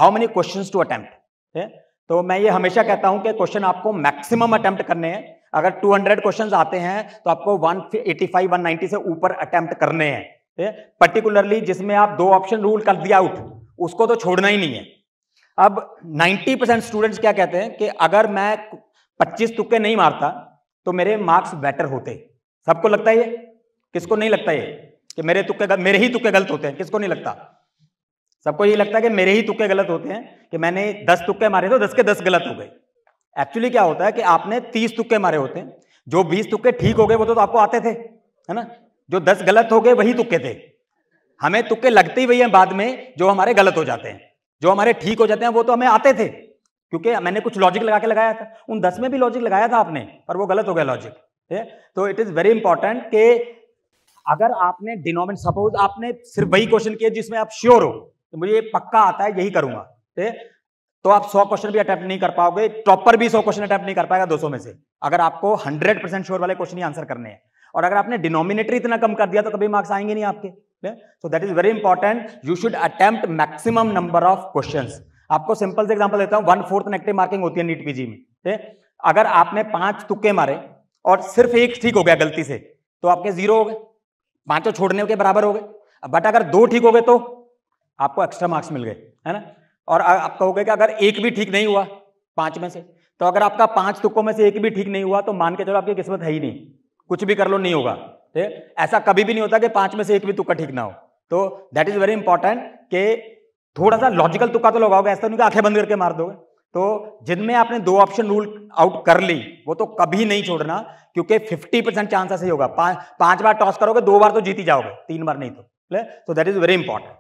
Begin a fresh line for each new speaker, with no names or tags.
How many questions to attempt. तो मैं ये हमेशा कहता हूं कि क्वेश्चन आपको मैक्सिमम अटेम्प्ट करने हैं। अगर 200 क्वेश्चंस आते हैं तो आपको 185 190 से ऊपर अटेम्प्ट करने हैं। पर्टिकुलरली जिसमें आप 2 ऑप्शन रूल कर दिया आउट, उसको तो छोड़ना ही नहीं है। अब 90% स्टूडेंट्स क्या कहते हैं कि अगर मैं 25 तुक्के नहीं मारता तो मेरे मार्क्स बेटर होते। सबको लगता है ये? किसको नहीं लगता ये कि मेरे ही तुक्के गलत होते हैं? किसको नहीं लगता? सबको ये लगता है कि मेरे ही तुक्के गलत होते हैं, कि मैंने 10 तुक्के मारे तो 10 के 10 गलत हो गए। एक्चुअली क्या होता है कि आपने 30 तुक्के मारे होते हैं, जो 20 तुक्के ठीक हो गए वो तो आपको आते थे, है ना? जो 10 गलत हो गए वही तुक्के थे। हमें तुक्के लगते ही वही हैं बाद में, जो हमारे गलत हो जाते हैं। जो हमारे ठीक हो जाते हैं वो तो हमें आते थे, क्योंकि मैंने कुछ लॉजिक लगा के लगाया था। उन 10 में भी लॉजिक लगाया था आपने, पर वो गलत हो गया लॉजिक। तो इट इज वेरी इंपॉर्टेंट कि अगर आपने डिनोमिनेटर, सपोज आपने सिर्फ वही क्वेश्चन किया जिसमें आप श्योर हो तो मुझे ये पक्का आता है, यही करूंगा, तो आप 100 क्वेश्चन भी अटेम्प्ट नहीं कर पाओगे। टॉपर भी 100 क्वेश्चन अटेम्प्ट नहीं कर पाएगा 200 में से, अगर आपको 100% श्योर वाले क्वेश्चन ही आंसर करने हैं। और अगर आपने डिनोमिनेटर इतना कम कर दिया तो कभी मार्क्स आएंगे नहीं आपके। So that is very important, you should attempt maximum number of questions. आपको सिंपल से एग्जांपल देता हूं, 1/4 नेगेटिव मार्किंग होती है नीट पीजी में। अगर आपने 5 तुक्के मारे और सिर्फ एक ठीक हो गया गलती से, तो आपके 0 हो गए, 5 छोड़ने के बराबर हो गए। बट अगर 2 ठीक हो गए तो आपको एक्स्ट्रा मार्क्स मिल गए, है ना? और आप कहोगे कि अगर एक भी ठीक नहीं हुआ 5 में से, तो अगर आपका 5 तुक्कों में से एक भी ठीक नहीं हुआ तो मान के चलो आपकी किस्मत है ही नहीं, कुछ भी कर लो नहीं होगा। ऐसा कभी भी नहीं होता कि 5 में से एक भी तुक्का ठीक ना हो। तो दैट इज वेरी इंपॉर्टेंट कि थोड़ा सा लॉजिकल तुक्का तो लगाओगे, ऐसा नहीं कि आंखें बंद करके मार दोगे। तो जिनमें आपने 2 ऑप्शन रूल आउट कर ली वो तो कभी नहीं छोड़ना, क्योंकि 50% चांस ऐसे ही होगा। 5 बार टॉस करोगे, 2 बार तो जीत ही जाओगे, 3 बार नहीं तो। So that is very important.